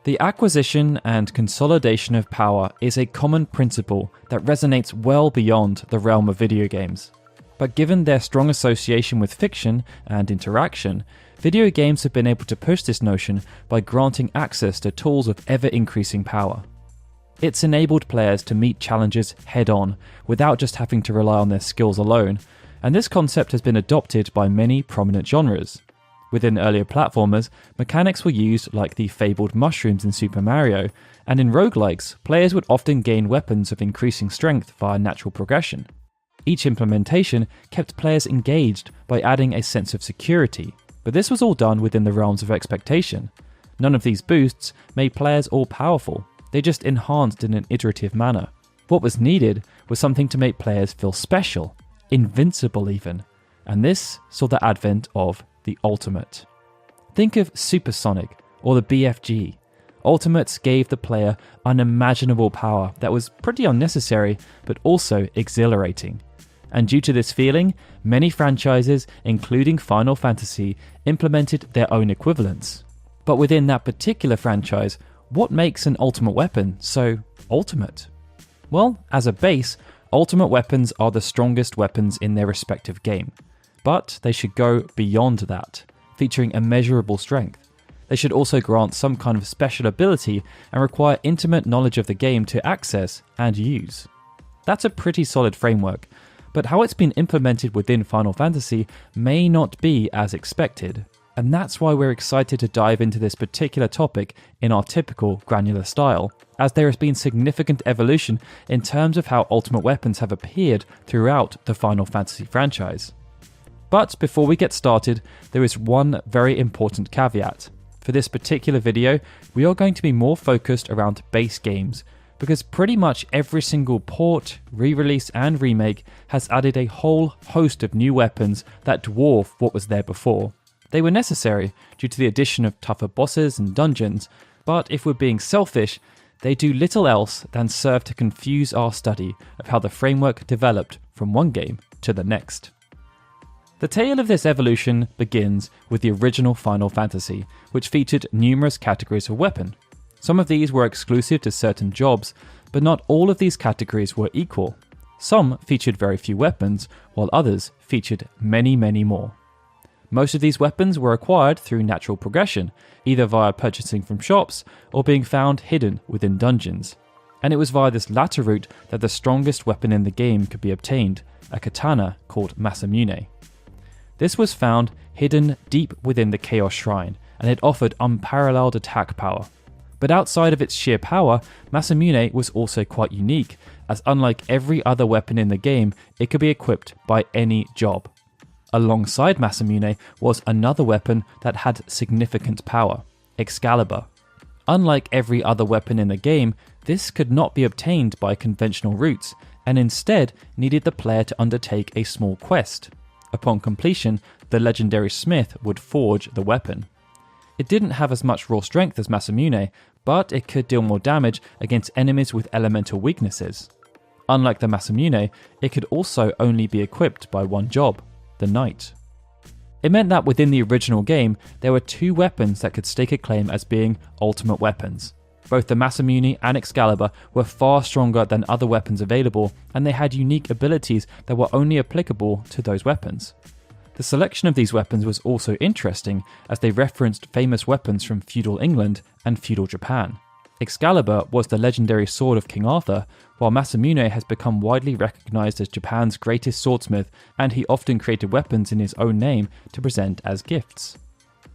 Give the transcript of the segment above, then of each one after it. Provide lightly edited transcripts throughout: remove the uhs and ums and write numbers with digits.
The acquisition and consolidation of power is a common principle that resonates well beyond the realm of video games. But given their strong association with fiction and interaction, video games have been able to push this notion by granting access to tools of ever-increasing power. It's enabled players to meet challenges head-on without just having to rely on their skills alone, and this concept has been adopted by many prominent genres. Within earlier platformers, mechanics were used like the fabled mushrooms in Super Mario, and in roguelikes, players would often gain weapons of increasing strength via natural progression. Each implementation kept players engaged by adding a sense of security, but this was all done within the realms of expectation. None of these boosts made players all-powerful, they just enhanced in an iterative manner. What was needed was something to make players feel special, invincible even, and this saw the advent of the Ultimate. Think of Supersonic or the BFG. Ultimates gave the player unimaginable power that was pretty unnecessary but also exhilarating. And due to this feeling, many franchises, including Final Fantasy, implemented their own equivalents. But within that particular franchise, what makes an ultimate weapon so ultimate? Well, as a base, ultimate weapons are the strongest weapons in their respective game. But they should go beyond that, featuring immeasurable strength. They should also grant some kind of special ability and require intimate knowledge of the game to access and use. That's a pretty solid framework, but how it's been implemented within Final Fantasy may not be as expected. And that's why we're excited to dive into this particular topic in our typical granular style, as there has been significant evolution in terms of how ultimate weapons have appeared throughout the Final Fantasy franchise. But before we get started, there is one very important caveat. For this particular video, we are going to be more focused around base games, because pretty much every single port, re-release and remake has added a whole host of new weapons that dwarf what was there before. They were necessary due to the addition of tougher bosses and dungeons, but if we're being selfish, they do little else than serve to confuse our study of how the framework developed from one game to the next. The tale of this evolution begins with the original Final Fantasy, which featured numerous categories of weapon. Some of these were exclusive to certain jobs, but not all of these categories were equal. Some featured very few weapons, while others featured many, many more. Most of these weapons were acquired through natural progression, either via purchasing from shops or being found hidden within dungeons. And it was via this latter route that the strongest weapon in the game could be obtained, a katana called Masamune. This was found hidden deep within the Chaos Shrine, and it offered unparalleled attack power. But outside of its sheer power, Masamune was also quite unique, as unlike every other weapon in the game, it could be equipped by any job. Alongside Masamune was another weapon that had significant power, Excalibur. Unlike every other weapon in the game, this could not be obtained by conventional routes, and instead needed the player to undertake a small quest. Upon completion, the legendary smith would forge the weapon. It didn't have as much raw strength as Masamune, but it could deal more damage against enemies with elemental weaknesses. Unlike the Masamune, it could also only be equipped by one job, the knight. It meant that within the original game, there were two weapons that could stake a claim as being ultimate weapons. Both the Masamune and Excalibur were far stronger than other weapons available, and they had unique abilities that were only applicable to those weapons. The selection of these weapons was also interesting, as they referenced famous weapons from feudal England and feudal Japan. Excalibur was the legendary sword of King Arthur, while Masamune has become widely recognized as Japan's greatest swordsmith, and he often created weapons in his own name to present as gifts.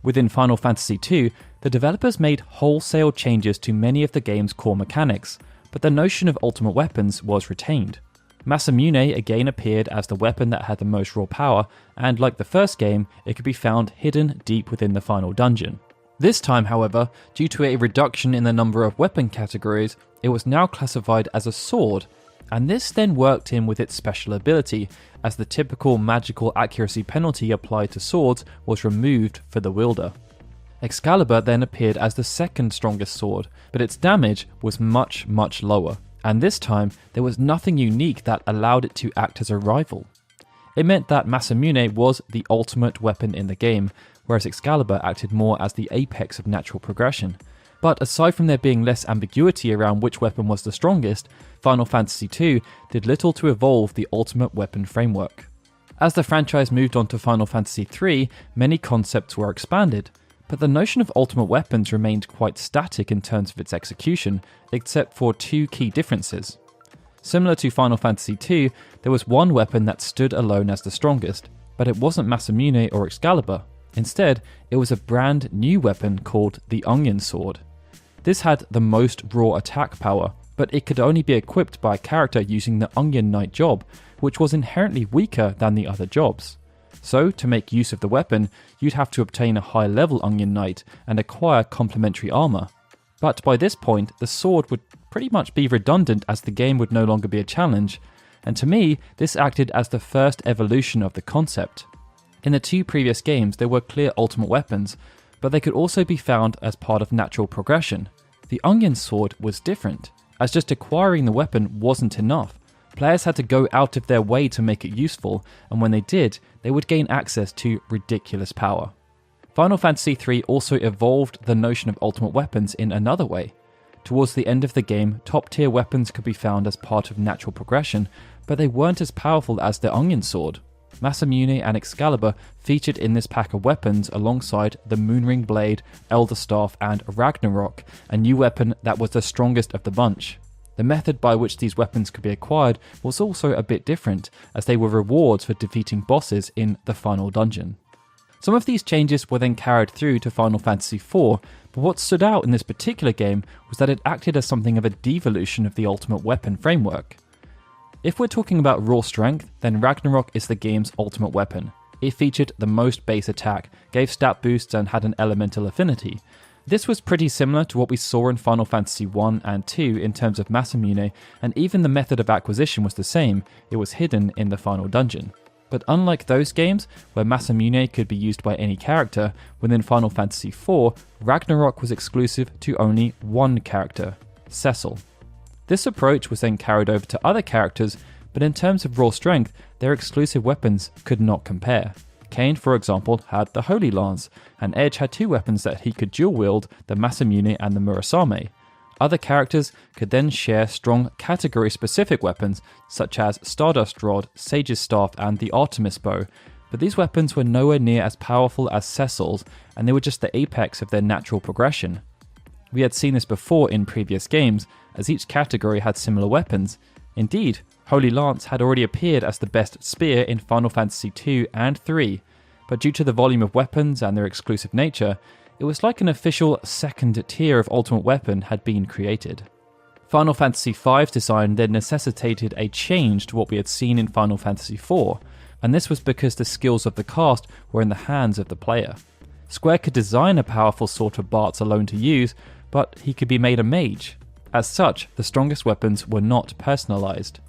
Within Final Fantasy II, the developers made wholesale changes to many of the game's core mechanics, but the notion of ultimate weapons was retained. Masamune again appeared as the weapon that had the most raw power, and like the first game, it could be found hidden deep within the final dungeon. This time, however, due to a reduction in the number of weapon categories, it was now classified as a sword, and this then worked in with its special ability, as the typical magical accuracy penalty applied to swords was removed for the wielder. Excalibur then appeared as the second strongest sword, but its damage was much lower, and this time there was nothing unique that allowed it to act as a rival. It meant that Masamune was the ultimate weapon in the game, whereas Excalibur acted more as the apex of natural progression. But aside from there being less ambiguity around which weapon was the strongest, Final Fantasy II did little to evolve the ultimate weapon framework. As the franchise moved on to Final Fantasy III, many concepts were expanded, but the notion of ultimate weapons remained quite static in terms of its execution, except for two key differences. Similar to Final Fantasy II, there was one weapon that stood alone as the strongest, but it wasn't Masamune or Excalibur. Instead, it was a brand new weapon called the Onion Sword. This had the most raw attack power, but it could only be equipped by a character using the Onion Knight job, which was inherently weaker than the other jobs. So, to make use of the weapon, you'd have to obtain a high level Onion Knight and acquire complementary armor. But by this point, the sword would pretty much be redundant as the game would no longer be a challenge, and to me, this acted as the first evolution of the concept. In the two previous games, there were clear ultimate weapons, but they could also be found as part of natural progression. The Onion Sword was different, as just acquiring the weapon wasn't enough. Players had to go out of their way to make it useful, and when they did, they would gain access to ridiculous power. Final Fantasy III also evolved the notion of ultimate weapons in another way. Towards the end of the game, top tier weapons could be found as part of natural progression, but they weren't as powerful as the Onion Sword. Masamune and Excalibur featured in this pack of weapons alongside the Moonring Blade, Elder Staff and Ragnarok, a new weapon that was the strongest of the bunch. The method by which these weapons could be acquired was also a bit different, as they were rewards for defeating bosses in the final dungeon. Some of these changes were then carried through to Final Fantasy IV, but what stood out in this particular game was that it acted as something of a devolution of the ultimate weapon framework. If we're talking about raw strength, then Ragnarok is the game's ultimate weapon. It featured the most base attack, gave stat boosts and had an elemental affinity. This was pretty similar to what we saw in Final Fantasy I and II in terms of Masamune, and even the method of acquisition was the same, it was hidden in the final dungeon. But unlike those games, where Masamune could be used by any character, within Final Fantasy IV, Ragnarok was exclusive to only one character, Cecil. This approach was then carried over to other characters, but in terms of raw strength, their exclusive weapons could not compare. Kain, for example, had the Holy Lance, and Edge had two weapons that he could dual wield, the Masamune and the Murasame. Other characters could then share strong category-specific weapons, such as Stardust Rod, Sage's Staff and the Artemis Bow, but these weapons were nowhere near as powerful as Cecil's, and they were just the apex of their natural progression. We had seen this before in previous games, as each category had similar weapons. Indeed, Holy Lance had already appeared as the best spear in Final Fantasy II and III, but due to the volume of weapons and their exclusive nature, it was like an official second tier of ultimate weapon had been created. Final Fantasy V's design then necessitated a change to what we had seen in Final Fantasy IV, and this was because the skills of the cast were in the hands of the player. Square could design a powerful sort of Bart's alone to use, but he could be made a mage. As such, the strongest weapons were not personalized.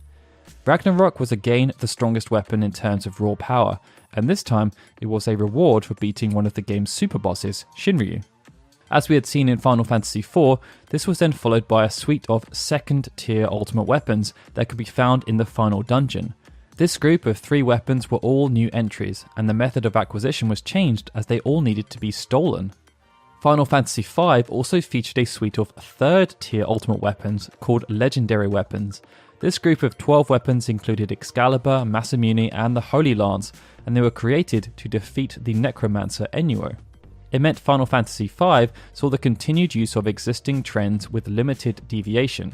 Ragnarok was again the strongest weapon in terms of raw power, and this time it was a reward for beating one of the game's super bosses, Shinryu. As we had seen in Final Fantasy IV, this was then followed by a suite of second tier ultimate weapons that could be found in the final dungeon. This group of 3 weapons were all new entries, and the method of acquisition was changed as they all needed to be stolen. Final Fantasy V also featured a suite of third tier ultimate weapons called Legendary Weapons. This group of 12 weapons included Excalibur, Masamune and the Holy Lance, and they were created to defeat the Necromancer Enuo. It meant Final Fantasy V saw the continued use of existing trends with limited deviation.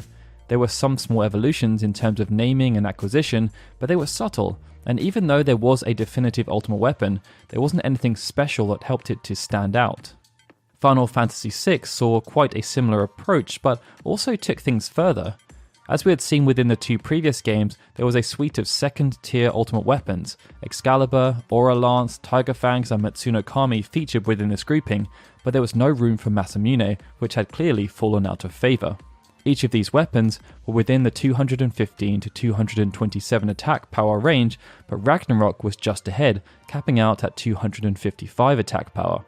There were some small evolutions in terms of naming and acquisition, but they were subtle, and even though there was a definitive ultimate weapon, there wasn't anything special that helped it to stand out. Final Fantasy VI saw quite a similar approach, but also took things further. As we had seen within the 2 previous games, there was a suite of second tier ultimate weapons. Excalibur, Aura Lance, Tiger Fangs and Matsuno Kami featured within this grouping, but there was no room for Masamune, which had clearly fallen out of favour. Each of these weapons were within the 215 to 227 attack power range, but Ragnarok was just ahead, capping out at 255 attack power.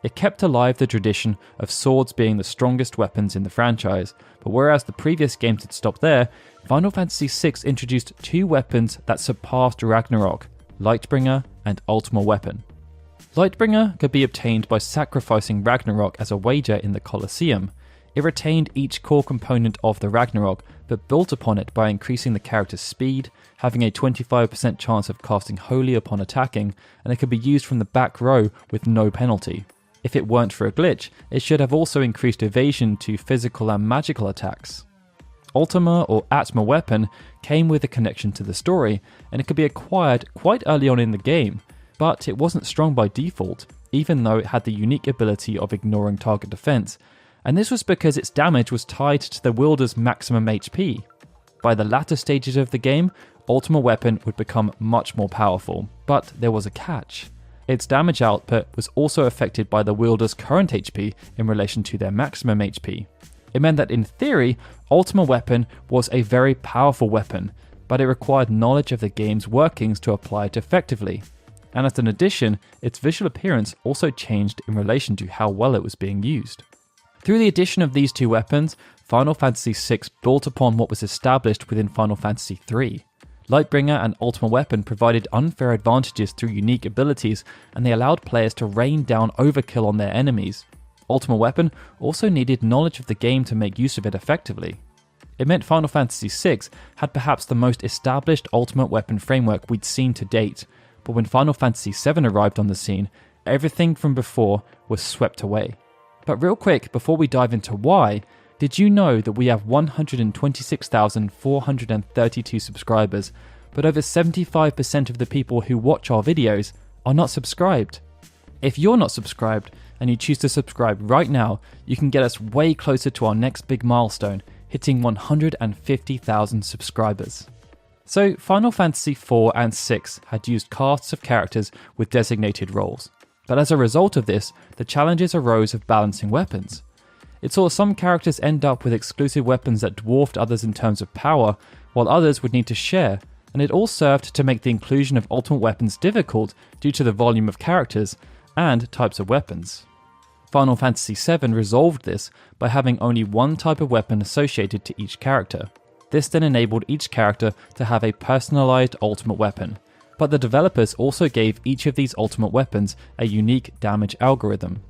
It kept alive the tradition of swords being the strongest weapons in the franchise, but whereas the previous games had stopped there, Final Fantasy VI introduced 2 weapons that surpassed Ragnarok, Lightbringer and Ultima Weapon. Lightbringer could be obtained by sacrificing Ragnarok as a wager in the Colosseum. It retained each core component of the Ragnarok, but built upon it by increasing the character's speed, having a 25% chance of casting Holy upon attacking, and it could be used from the back row with no penalty. If it weren't for a glitch, it should have also increased evasion to physical and magical attacks. Ultima or Atma weapon came with a connection to the story, and it could be acquired quite early on in the game, but it wasn't strong by default, even though it had the unique ability of ignoring target defense, and this was because its damage was tied to the wielder's maximum HP. By the latter stages of the game, Ultima weapon would become much more powerful, but there was a catch. Its damage output was also affected by the wielder's current HP in relation to their maximum HP. It meant that in theory, Ultima weapon was a very powerful weapon, but it required knowledge of the game's workings to apply it effectively. And as an addition, its visual appearance also changed in relation to how well it was being used. Through the addition of these two weapons, Final Fantasy VI built upon what was established within Final Fantasy III. Lightbringer and Ultima weapon provided unfair advantages through unique abilities, and they allowed players to rain down overkill on their enemies. Ultima weapon also needed knowledge of the game to make use of it effectively. It meant Final Fantasy VI had perhaps the most established ultimate weapon framework we'd seen to date, but when Final Fantasy VII arrived on the scene, everything from before was swept away. But real quick, before we dive into why, did you know that we have 126,432 subscribers, but over 75% of the people who watch our videos are not subscribed? If you're not subscribed, and you choose to subscribe right now, you can get us way closer to our next big milestone, hitting 150,000 subscribers. So Final Fantasy IV and VI had used casts of characters with designated roles, but as a result of this, the challenges arose of balancing weapons. It saw some characters end up with exclusive weapons that dwarfed others in terms of power, while others would need to share, and it all served to make the inclusion of ultimate weapons difficult due to the volume of characters and types of weapons. Final Fantasy VII resolved this by having only one type of weapon associated to each character. This then enabled each character to have a personalized ultimate weapon, but the developers also gave each of these ultimate weapons a unique damage algorithm.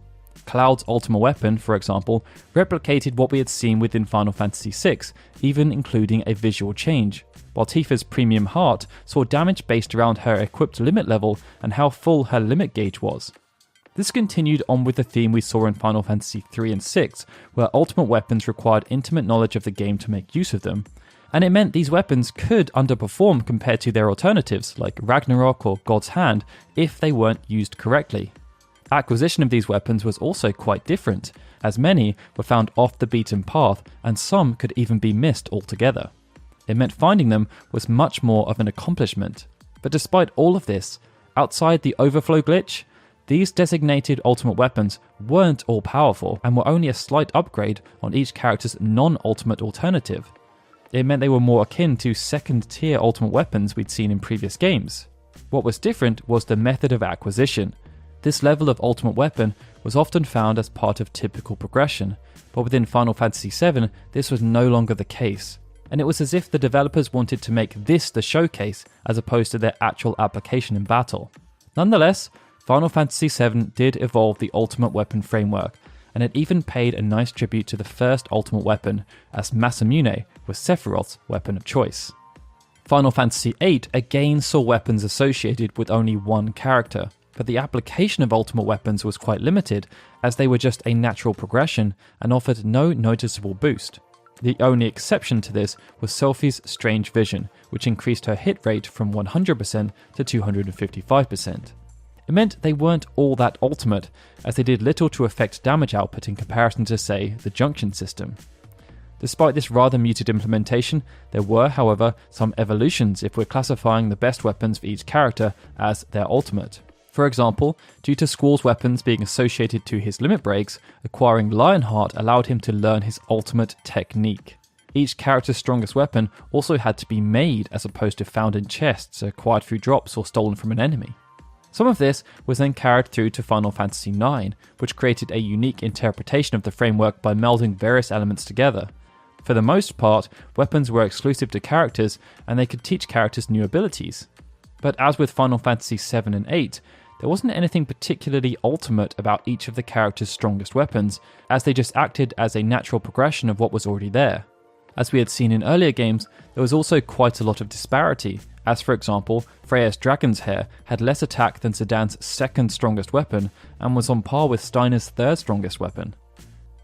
Cloud's ultimate weapon, for example, replicated what we had seen within Final Fantasy VI, even including a visual change, while Tifa's premium heart saw damage based around her equipped limit level and how full her limit gauge was. This continued on with the theme we saw in Final Fantasy III and VI, where ultimate weapons required intimate knowledge of the game to make use of them, and it meant these weapons could underperform compared to their alternatives like Ragnarok or God's Hand if they weren't used correctly. Acquisition of these weapons was also quite different, as many were found off the beaten path and some could even be missed altogether. It meant finding them was much more of an accomplishment. But despite all of this, outside the overflow glitch, these designated ultimate weapons weren't all powerful and were only a slight upgrade on each character's non-ultimate alternative. It meant they were more akin to second-tier ultimate weapons we'd seen in previous games. What was different was the method of acquisition. This level of ultimate weapon was often found as part of typical progression, but within Final Fantasy VII this was no longer the case, and it was as if the developers wanted to make this the showcase as opposed to their actual application in battle. Nonetheless, Final Fantasy VII did evolve the ultimate weapon framework, and it even paid a nice tribute to the first ultimate weapon, as Masamune was Sephiroth's weapon of choice. Final Fantasy VIII again saw weapons associated with only one character, but the application of ultimate weapons was quite limited, as they were just a natural progression and offered no noticeable boost. The only exception to this was Selphie's Strange Vision, which increased her hit rate from 100% to 255%. It meant they weren't all that ultimate, as they did little to affect damage output in comparison to, say, the Junction system. Despite this rather muted implementation, there were, however, some evolutions if we're classifying the best weapons for each character as their ultimate. For example, due to Squall's weapons being associated to his limit breaks, acquiring Lionhart allowed him to learn his ultimate technique. Each character's strongest weapon also had to be made as opposed to found in chests, acquired through drops or stolen from an enemy. Some of this was then carried through to Final Fantasy IX, which created a unique interpretation of the framework by melding various elements together. For the most part, weapons were exclusive to characters and they could teach characters new abilities. But as with Final Fantasy VII and VIII, there wasn't anything particularly ultimate about each of the characters' strongest weapons, as they just acted as a natural progression of what was already there. As we had seen in earlier games, there was also quite a lot of disparity, as for example, Freya's Dragon's Hair had less attack than Zidane's second strongest weapon, and was on par with Steiner's third strongest weapon.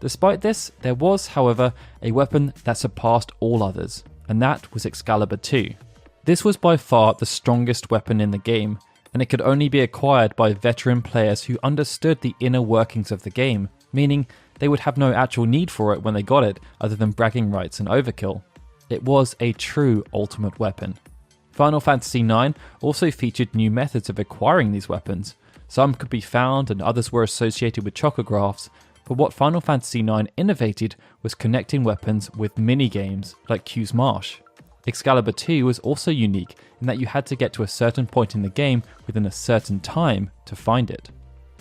Despite this, there was, however, a weapon that surpassed all others, and that was Excalibur II. This was by far the strongest weapon in the game, and it could only be acquired by veteran players who understood the inner workings of the game, meaning they would have no actual need for it when they got it other than bragging rights and overkill. It was a true ultimate weapon. Final Fantasy IX also featured new methods of acquiring these weapons. Some could be found and others were associated with chocographs, but what Final Fantasy IX innovated was connecting weapons with mini-games like Q's Marsh. Excalibur II was also unique in that you had to get to a certain point in the game within a certain time to find it.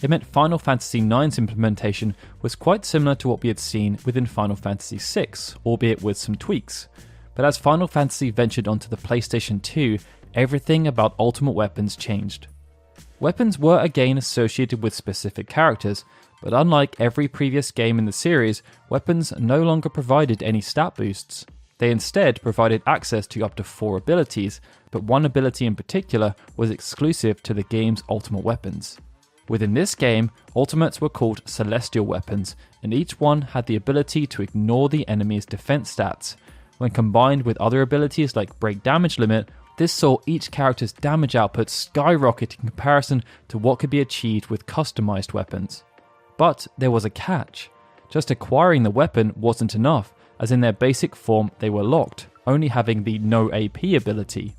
It meant Final Fantasy IX's implementation was quite similar to what we had seen within Final Fantasy VI, albeit with some tweaks. But as Final Fantasy ventured onto the PlayStation 2, everything about Ultimate Weapons changed. Weapons were again associated with specific characters, but unlike every previous game in the series, weapons no longer provided any stat boosts. They instead provided access to up to 4 abilities, but one ability in particular was exclusive to the game's Ultimate Weapons. Within this game, Ultimates were called Celestial Weapons, and each one had the ability to ignore the enemy's defense stats. When combined with other abilities like Break Damage Limit, this saw each character's damage output skyrocket in comparison to what could be achieved with customized weapons. But there was a catch. Just acquiring the weapon wasn't enough, as in their basic form they were locked, only having the No AP ability.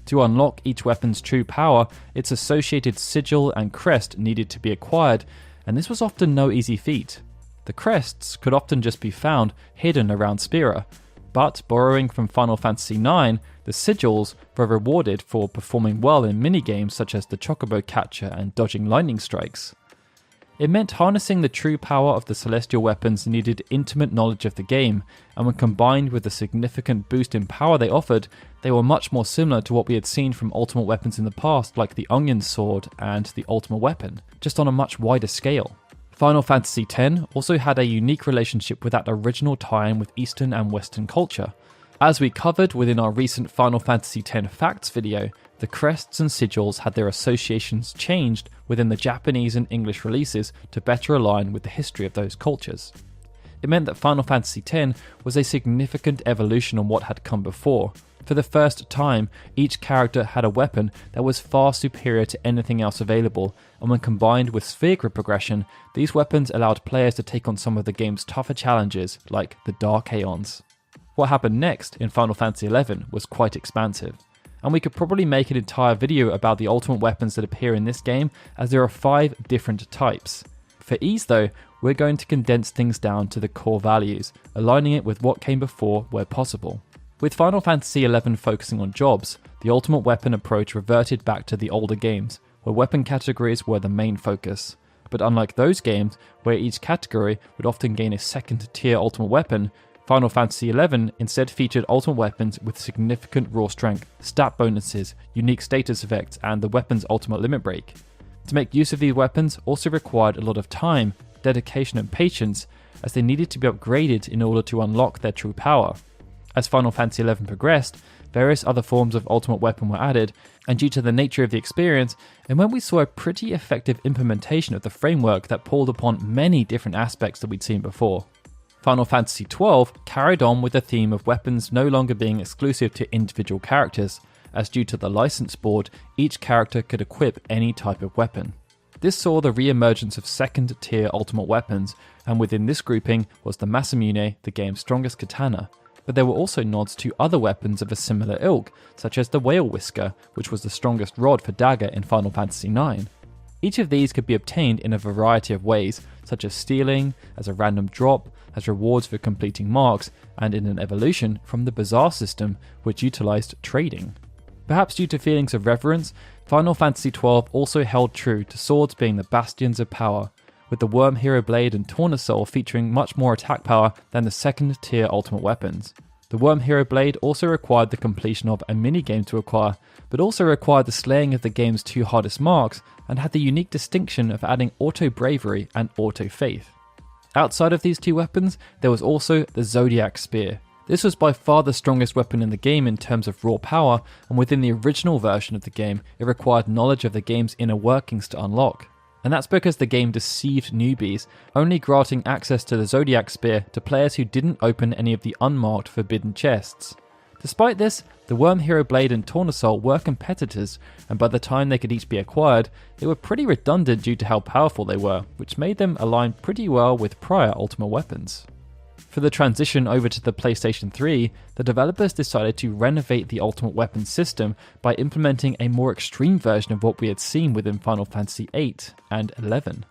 To unlock each weapon's true power, its associated sigil and crest needed to be acquired, and this was often no easy feat. The crests could often just be found hidden around Spira, but borrowing from Final Fantasy IX, the sigils were rewarded for performing well in minigames such as the Chocobo Catcher and dodging lightning strikes. It meant harnessing the true power of the celestial weapons needed intimate knowledge of the game, and when combined with the significant boost in power they offered, they were much more similar to what we had seen from Ultimate Weapons in the past, like the Onion Sword and the Ultimate Weapon, just on a much wider scale. Final Fantasy X also had a unique relationship with that original tie-in with Eastern and Western culture. As we covered within our recent Final Fantasy X Facts video, the crests and sigils had their associations changed within the Japanese and English releases to better align with the history of those cultures. It meant that Final Fantasy X was a significant evolution on what had come before. For the first time, each character had a weapon that was far superior to anything else available, and when combined with sphere grid progression, these weapons allowed players to take on some of the game's tougher challenges, like the Dark Aeons. What happened next in Final Fantasy XI was quite expansive, and we could probably make an entire video about the ultimate weapons that appear in this game, as there are 5 different types. For ease though, we're going to condense things down to the core values, aligning it with what came before where possible. With Final Fantasy XI focusing on jobs, the ultimate weapon approach reverted back to the older games, where weapon categories were the main focus. But unlike those games, where each category would often gain a second tier ultimate weapon, Final Fantasy XI instead featured ultimate weapons with significant raw strength, stat bonuses, unique status effects, and the weapon's ultimate limit break. To make use of these weapons also required a lot of time, dedication and patience, as they needed to be upgraded in order to unlock their true power. As Final Fantasy XI progressed, various other forms of ultimate weapon were added, and due to the nature of the experience, and when we saw a pretty effective implementation of the framework that pulled upon many different aspects that we'd seen before. Final Fantasy XII carried on with the theme of weapons no longer being exclusive to individual characters, as due to the license board, each character could equip any type of weapon. This saw the re-emergence of second tier ultimate weapons, and within this grouping was the Masamune, the game's strongest katana. But there were also nods to other weapons of a similar ilk, such as the Whale Whisker, which was the strongest rod for dagger in Final Fantasy IX. Each of these could be obtained in a variety of ways, such as stealing, as a random drop, as rewards for completing marks, and in an evolution from the Bazaar system, which utilized trading. Perhaps due to feelings of reverence, Final Fantasy XII also held true to swords being the bastions of power, with the Worm Hero Blade and Tournesol featuring much more attack power than the second tier ultimate weapons. The Worm Hero Blade also required the completion of a minigame to acquire, but also required the slaying of the game's 2 hardest marks and had the unique distinction of adding Auto Bravery and Auto Faith. Outside of these 2 weapons, there was also the Zodiac Spear. This was by far the strongest weapon in the game in terms of raw power, and within the original version of the game, it required knowledge of the game's inner workings to unlock. And that's because the game deceived newbies, only granting access to the Zodiac Spear to players who didn't open any of the unmarked forbidden chests. Despite this, the Worm Hero Blade and Tournesol were competitors, and by the time they could each be acquired, they were pretty redundant due to how powerful they were, which made them align pretty well with prior Ultima weapons. For the transition over to the PlayStation 3, the developers decided to renovate the Ultimate Weapons system by implementing a more extreme version of what we had seen within Final Fantasy VIII and XI.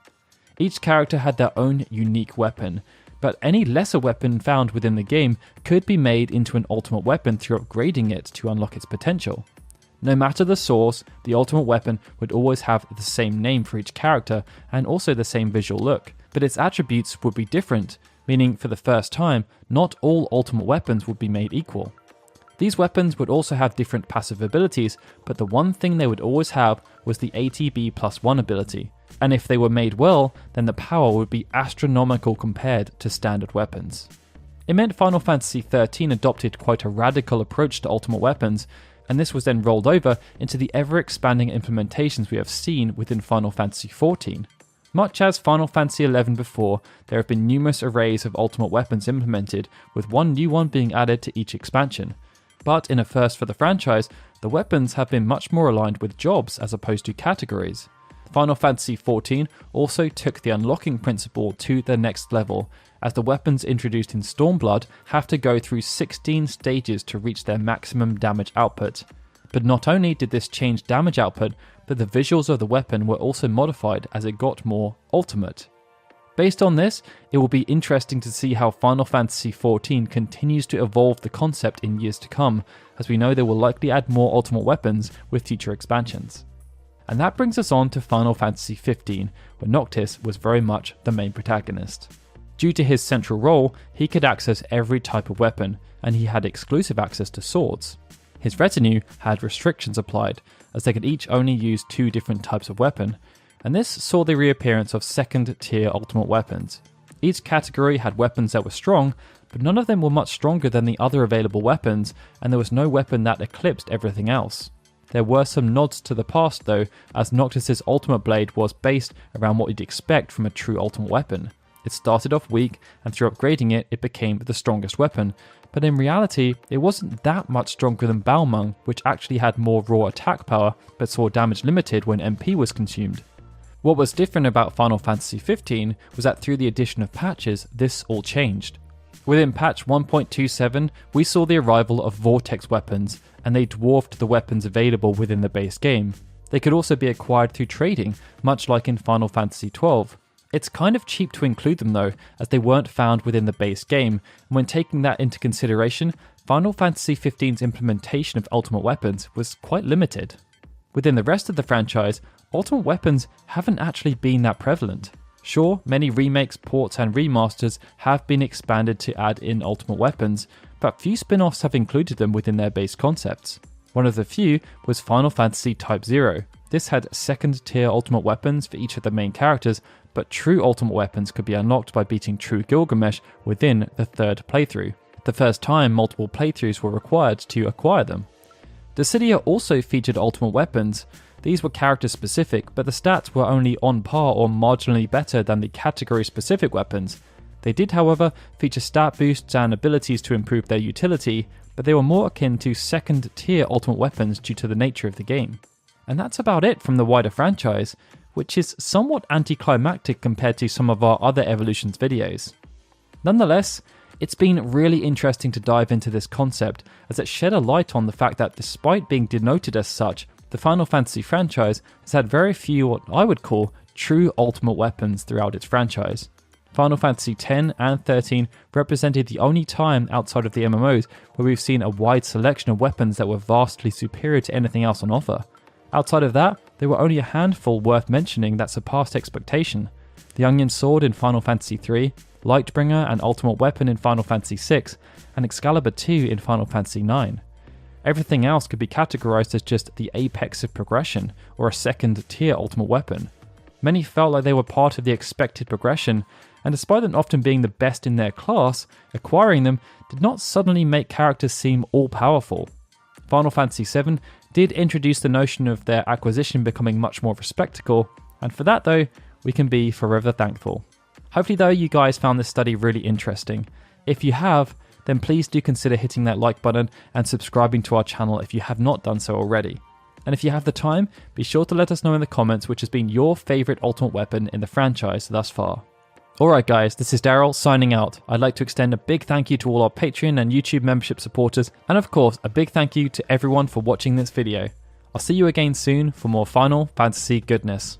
Each character had their own unique weapon, but any lesser weapon found within the game could be made into an ultimate weapon through upgrading it to unlock its potential. No matter the source, the ultimate weapon would always have the same name for each character and also the same visual look, but its attributes would be different, meaning for the first time, not all ultimate weapons would be made equal. These weapons would also have different passive abilities, but the one thing they would always have was the ATB+1 ability, and if they were made well, then the power would be astronomical compared to standard weapons. It meant Final Fantasy XIII adopted quite a radical approach to ultimate weapons, and this was then rolled over into the ever-expanding implementations we have seen within Final Fantasy XIV. Much as Final Fantasy XI before, there have been numerous arrays of ultimate weapons implemented, with one new one being added to each expansion. But in a first for the franchise, the weapons have been much more aligned with jobs as opposed to categories. Final Fantasy XIV also took the unlocking principle to the next level, as the weapons introduced in Stormblood have to go through 16 stages to reach their maximum damage output. But not only did this change damage output, but the visuals of the weapon were also modified as it got more ultimate. Based on this, it will be interesting to see how Final Fantasy XIV continues to evolve the concept in years to come, as we know they will likely add more ultimate weapons with future expansions. And that brings us on to Final Fantasy XV, where Noctis was very much the main protagonist. Due to his central role, he could access every type of weapon, and he had exclusive access to swords. His retinue had restrictions applied, as they could each only use 2 different types of weapon, and this saw the reappearance of second-tier ultimate weapons. Each category had weapons that were strong, but none of them were much stronger than the other available weapons, and there was no weapon that eclipsed everything else. There were some nods to the past though, as Noctis' ultimate blade was based around what you'd expect from a true ultimate weapon. It started off weak, and through upgrading it, it became the strongest weapon, but in reality, it wasn't that much stronger than Balmung, which actually had more raw attack power, but saw damage limited when MP was consumed. What was different about Final Fantasy XV was that through the addition of patches, this all changed. Within patch 1.27, we saw the arrival of Vortex weapons, and they dwarfed the weapons available within the base game. They could also be acquired through trading, much like in Final Fantasy XII. It's kind of cheap to include them though, as they weren't found within the base game, and when taking that into consideration, Final Fantasy XV's implementation of ultimate weapons was quite limited. Within the rest of the franchise, ultimate weapons haven't actually been that prevalent. Sure, many remakes, ports and remasters have been expanded to add in ultimate weapons, but few spin-offs have included them within their base concepts. One of the few was Final Fantasy Type 0. This had second tier ultimate weapons for each of the main characters, but true ultimate weapons could be unlocked by beating True Gilgamesh within the 3rd playthrough, the first time multiple playthroughs were required to acquire them. Dissidia also featured ultimate weapons. These were character specific, but the stats were only on par or marginally better than the category specific weapons. They did, however, feature stat boosts and abilities to improve their utility, but they were more akin to second tier ultimate weapons due to the nature of the game. And that's about it from the wider franchise, which is somewhat anticlimactic compared to some of our other Evolutions videos. Nonetheless, it's been really interesting to dive into this concept, as it shed a light on the fact that despite being denoted as such, the Final Fantasy franchise has had very few what I would call true ultimate weapons throughout its franchise. Final Fantasy X and XIII represented the only time outside of the MMOs where we've seen a wide selection of weapons that were vastly superior to anything else on offer. Outside of that, there were only a handful worth mentioning that surpassed expectation. the Onion Sword in Final Fantasy III, Lightbringer and Ultimate Weapon in Final Fantasy VI, and Excalibur 2 in Final Fantasy IX. Everything else could be categorized as just the apex of progression, or a second tier Ultimate Weapon. Many felt like they were part of the expected progression, and despite them often being the best in their class, acquiring them did not suddenly make characters seem all-powerful. Final Fantasy VII did introduce the notion of their acquisition becoming much more of a spectacle, and for that though, we can be forever thankful. Hopefully though you guys found this study really interesting. If you have, then please do consider hitting that like button and subscribing to our channel if you have not done so already. And if you have the time, be sure to let us know in the comments which has been your favourite Ultimate Weapon in the franchise thus far. Alright guys, this is Daryl signing out. I'd like to extend a big thank you to all our Patreon and YouTube membership supporters, and of course a big thank you to everyone for watching this video. I'll see you again soon for more Final Fantasy goodness.